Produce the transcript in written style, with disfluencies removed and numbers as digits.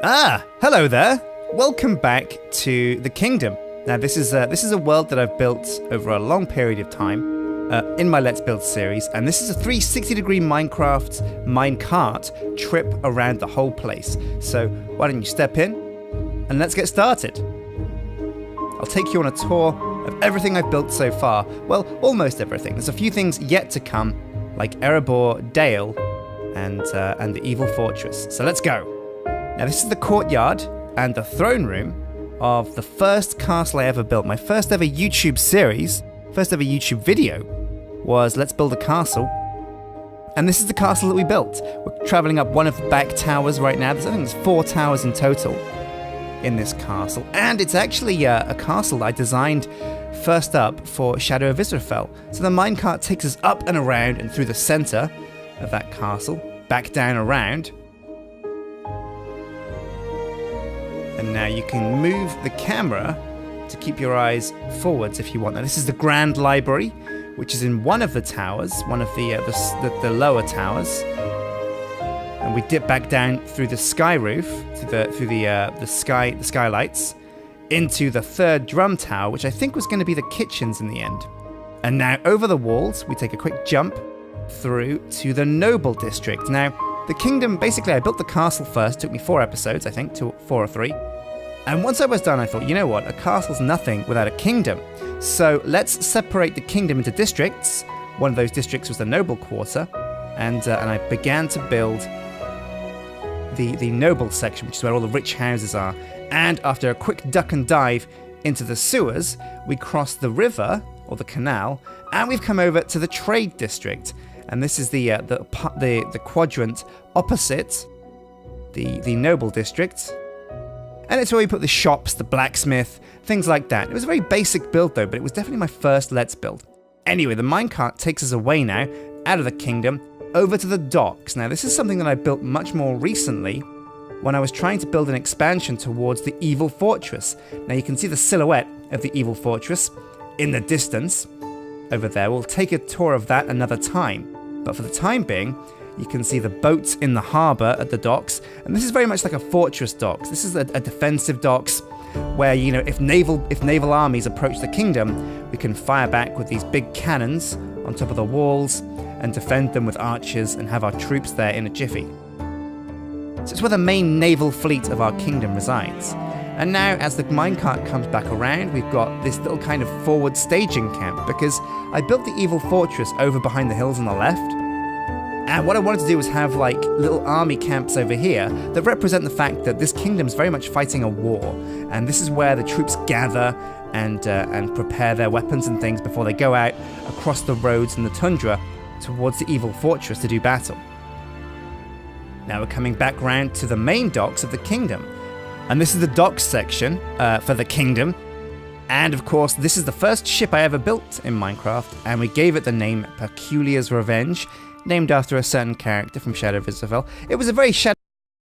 Hello there. Welcome back to the kingdom. Now, this is a world that I've built over a long period of time in my Let's Build series, and this is a 360-degree Minecraft minecart trip around the whole place. So why don't you step in and let's get started. I'll take you on a tour of everything I've built so far. Well, almost everything. There's a few things yet to come, like Erebor Dale and the Evil Fortress. So let's go. Now, this is the courtyard and the throne room of the first castle I ever built. My first ever YouTube series, first ever YouTube video was Let's Build a Castle. And this is the castle that we built. We're traveling up one of the back towers right now. I think there's 4 towers in total in this castle. And it's actually a castle I designed first up for Shadow of Israfel. So the minecart takes us up and around and through the center of that castle, back down around. And now you can move the camera to keep your eyes forwards if you want. Now, this is the Grand Library, which is in one of the towers, one of the lower towers. And we dip back down through the sky roof, through the skylights, into the third drum tower, which I think was going to be the kitchens in the end. And now over the walls, we take a quick jump through to the Noble District. Now, the kingdom, basically, I built the castle first. It took me 4 episodes, I think, 4 or 3. And once I was done, I thought, you know what? A castle's nothing without a kingdom. So let's separate the kingdom into districts. One of those districts was the Noble Quarter. And I began to build the Noble section, which is where all the rich houses are. And after a quick duck and dive into the sewers, we crossed the river, or the canal, and we've come over to the Trade District. And this is the quadrant opposite the Noble District. And it's where we put the shops, the blacksmith, things like that. It was a very basic build though, but it was definitely my first Let's Build. Anyway, the minecart takes us away now, out of the kingdom, over to the docks. Now, this is something that I built much more recently when I was trying to build an expansion towards the Evil Fortress. Now, you can see the silhouette of the Evil Fortress in the distance over there. We'll take a tour of that another time. But for the time being, you can see the boats in the harbour at the docks. And this is very much like a fortress docks. This is a defensive docks where, you know, if naval armies approach the kingdom, we can fire back with these big cannons on top of the walls and defend them with archers and have our troops there in a jiffy. So it's where the main naval fleet of our kingdom resides. And now, as the minecart comes back around, we've got this little kind of forward staging camp, because I built the Evil Fortress over behind the hills on the left. And what I wanted to do was have like little army camps over here that represent the fact that this kingdom's very much fighting a war. And this is where the troops gather and prepare their weapons and things before they go out across the roads and the tundra towards the Evil Fortress to do battle. Now we're coming back round to the main docks of the kingdom. And this is the docks section for the kingdom. And of course, this is the first ship I ever built in Minecraft, and we gave it the name Peculiar's Revenge, named after a certain character from Shadow of Israfel. It was a very Shadow